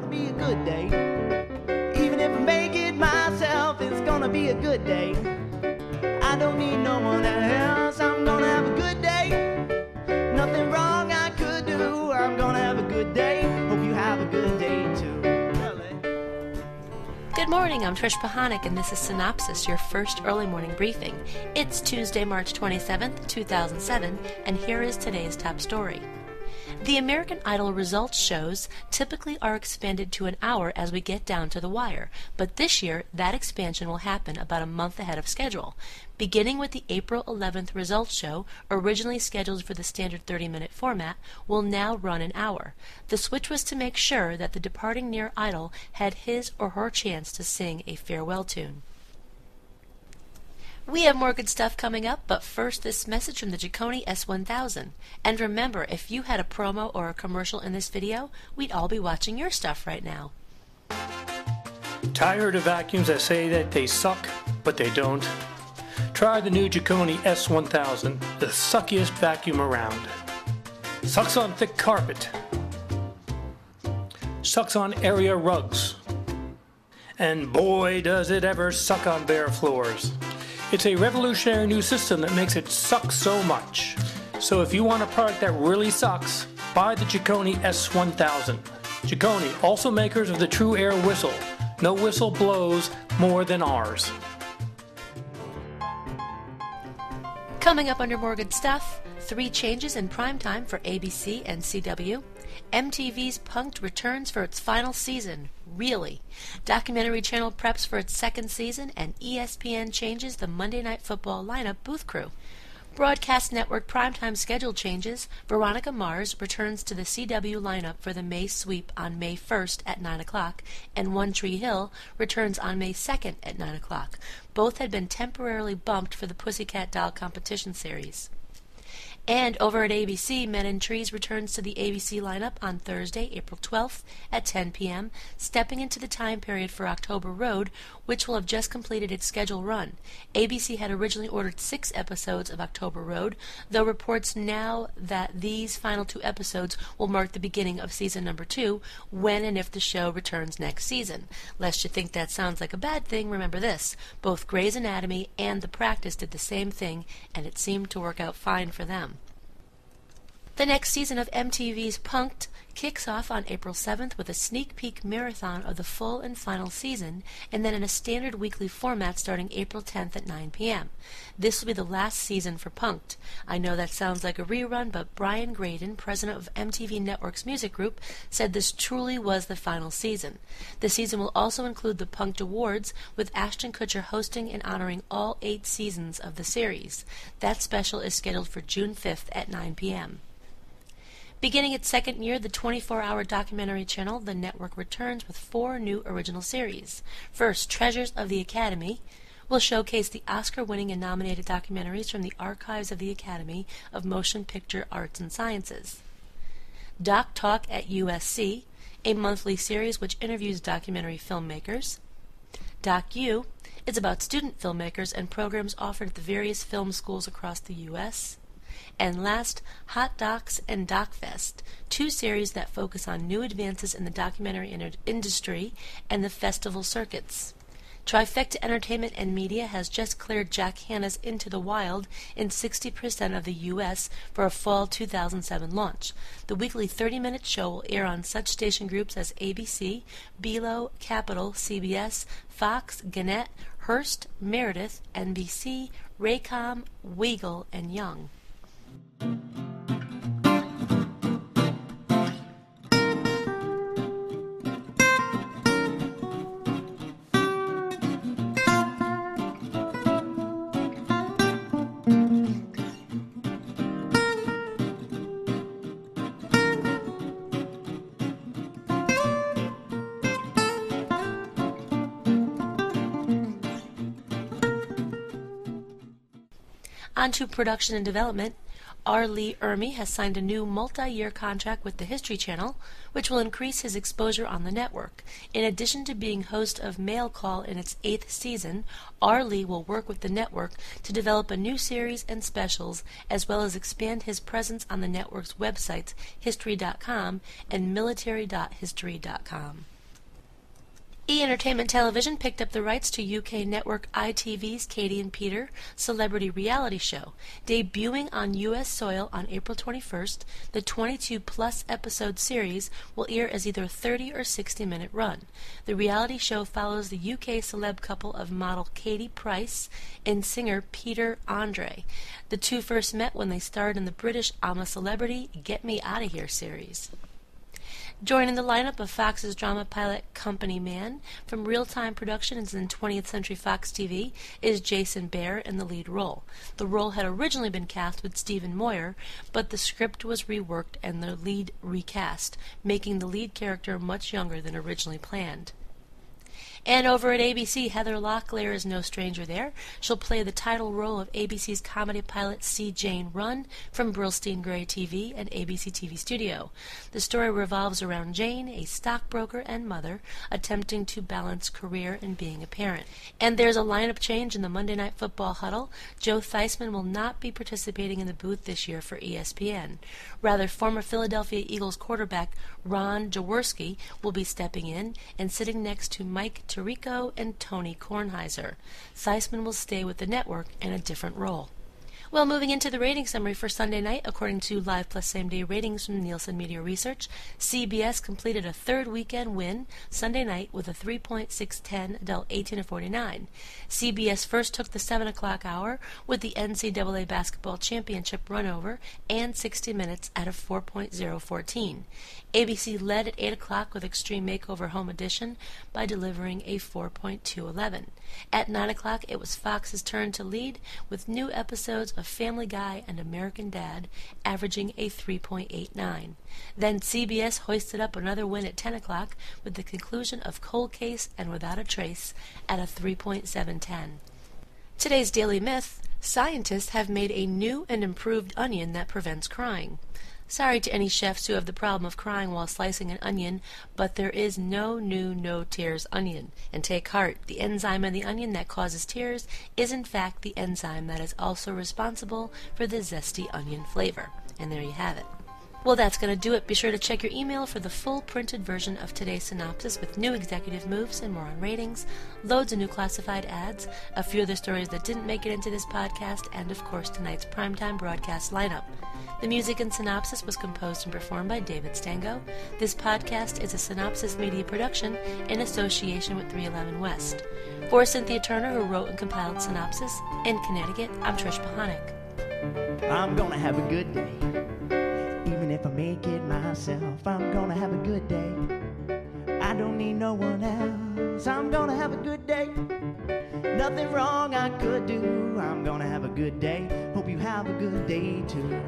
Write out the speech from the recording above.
be a good day. Even if I make it myself, it's gonna be a good day. I don't need no one else, I'm gonna have a good day. Nothing wrong I could do, I'm gonna have a good day. Hope you have a good day too. Good morning, I'm Trish Pahanik, and this is Cynopsis, your first early morning briefing. It's Tuesday, March 27th, 2007, and here is today's top story. The American Idol results shows typically are expanded to an hour as we get down to the wire, but this year that expansion will happen about a month ahead of schedule. Beginning with the April 11th results show, originally scheduled for the standard 30-minute format, will now run an hour. The switch was to make sure that the departing near idol had his or her chance to sing a farewell tune. We have more good stuff coming up, but first this message from the Jaconi S1000. And remember, if you had a promo or a commercial in this video, we'd all be watching your stuff right now. Tired of vacuums that say that they suck, but they don't? Try the new Jaconi S1000, the suckiest vacuum around. Sucks on thick carpet. Sucks on area rugs. And boy, does it ever suck on bare floors. It's a revolutionary new system that makes it suck so much. So if you want a product that really sucks, buy the Jaconi S1000. Jaconi, also makers of the True Air Whistle. No whistle blows more than ours. Coming up under more good stuff, 3 changes in primetime for ABC and CW. MTV's Punk'd returns for its final season. Really? Documentary Channel preps for its second season, and ESPN changes the Monday Night Football lineup booth crew. Broadcast Network primetime schedule changes. Veronica Mars returns to the CW lineup for the May sweep on May 1st at 9 o'clock, and One Tree Hill returns on May 2nd at 9 o'clock. Both had been temporarily bumped for the Pussycat Doll competition series. And over at ABC, Men in Trees returns to the ABC lineup on Thursday, April 12th at 10 p.m., stepping into the time period for October Road, which will have just completed its scheduled run. ABC had originally ordered 6 episodes of October Road, though reports now that these final 2 episodes will mark the beginning of season number 2, when and if the show returns next season. Lest you think that sounds like a bad thing, remember this. Both Grey's Anatomy and The Practice did the same thing, and it seemed to work out fine for them. The next season of MTV's Punk'd kicks off on April 7th with a sneak peek marathon of the full and final season, and then in a standard weekly format starting April 10th at 9 p.m. This will be the last season for Punk'd. I know that sounds like a rerun, but Brian Graydon, president of MTV Network's music group, said this truly was the final season. The season will also include the Punk'd Awards, with Ashton Kutcher hosting and honoring all 8 seasons of the series. That special is scheduled for June 5th at 9 p.m. Beginning its second year, the 24-hour documentary channel, The Network, returns with 4 new original series. First, Treasures of the Academy will showcase the Oscar-winning and nominated documentaries from the archives of the Academy of Motion Picture Arts and Sciences. Doc Talk at USC, a monthly series which interviews documentary filmmakers. Doc U is about student filmmakers and programs offered at the various film schools across the U.S., and last, Hot Docs and DocFest, 2 series that focus on new advances in the documentary industry and the festival circuits. Trifecta Entertainment and Media has just cleared Jack Hanna's Into the Wild in 60% of the U.S. for a fall 2007 launch. The weekly 30-minute show will air on such station groups as ABC, Belo, Capital, CBS, Fox, Gannett, Hearst, Meredith, NBC, Raycom, Weagle, and Young. On to production and development. R. Lee Ermey has signed a new multi-year contract with the History Channel, which will increase his exposure on the network. In addition to being host of Mail Call in its 8th season, R. Lee will work with the network to develop a new series and specials, as well as expand his presence on the network's websites, History.com and Military.History.com. E! Entertainment Television picked up the rights to UK network ITV's Katie and Peter celebrity reality show. Debuting on US soil on April 21st, the 22-plus episode series will air as either a 30 or 60-minute run. The reality show follows the UK celeb couple of model Katie Price and singer Peter Andre. The two first met when they starred in the British I'm a Celebrity, Get Me Outta Here series. Joining the lineup of Fox's drama pilot Company Man from Real-Time Productions and 20th Century Fox TV is Jason Behr in the lead role. The role had originally been cast with Stephen Moyer, but the script was reworked and the lead recast, making the lead character much younger than originally planned. And over at ABC, Heather Locklear is no stranger there. She'll play the title role of ABC's comedy pilot See Jane Run from Burlstein Gray TV and ABC TV Studio. The story revolves around Jane, a stockbroker and mother, attempting to balance career and being a parent. And there's a lineup change in the Monday Night Football huddle. Joe Theismann will not be participating in the booth this year for ESPN. Rather, former Philadelphia Eagles quarterback Ron Jaworski will be stepping in and sitting next to Mike Tirico and Tony Kornheiser. Theismann will stay with the network in a different role. Well, moving into the rating summary for Sunday night, according to Live Plus Same Day ratings from Nielsen Media Research, CBS completed a third weekend win Sunday night with a 3.610 adult 18 to 49. CBS first took the 7 o'clock hour with the NCAA Basketball Championship run-over and 60 Minutes at a 4.014. ABC led at 8 o'clock with Extreme Makeover Home Edition by delivering a 4.211. At 9 o'clock, it was Fox's turn to lead with new episodes of Family Guy and American Dad, averaging a 3.89. Then CBS hoisted up another win at 10 o'clock with the conclusion of Cold Case and Without a Trace at a 3.710. Today's Daily Myth: scientists have made a new and improved onion that prevents crying. Sorry to any chefs who have the problem of crying while slicing an onion, but there is no new no-tears onion. And take heart, the enzyme in the onion that causes tears is in fact the enzyme that is also responsible for the zesty onion flavor. And there you have it. Well, that's going to do it. Be sure to check your email for the full printed version of today's synopsis with new executive moves and more on ratings, loads of new classified ads, a few other stories that didn't make it into this podcast, and of course tonight's primetime broadcast lineup. The music in Cynopsis was composed and performed by David Stango. This podcast is a Cynopsis media production in association with 311 West. For Cynthia Turner, who wrote and compiled Cynopsis, in Connecticut, I'm Trish Pahanik. I'm gonna have a good day. Even if I make it myself, I'm gonna have a good day. I don't need no one else. I'm gonna have a good day. Nothing wrong I could do. I'm gonna have a good day. Hope you have a good day too.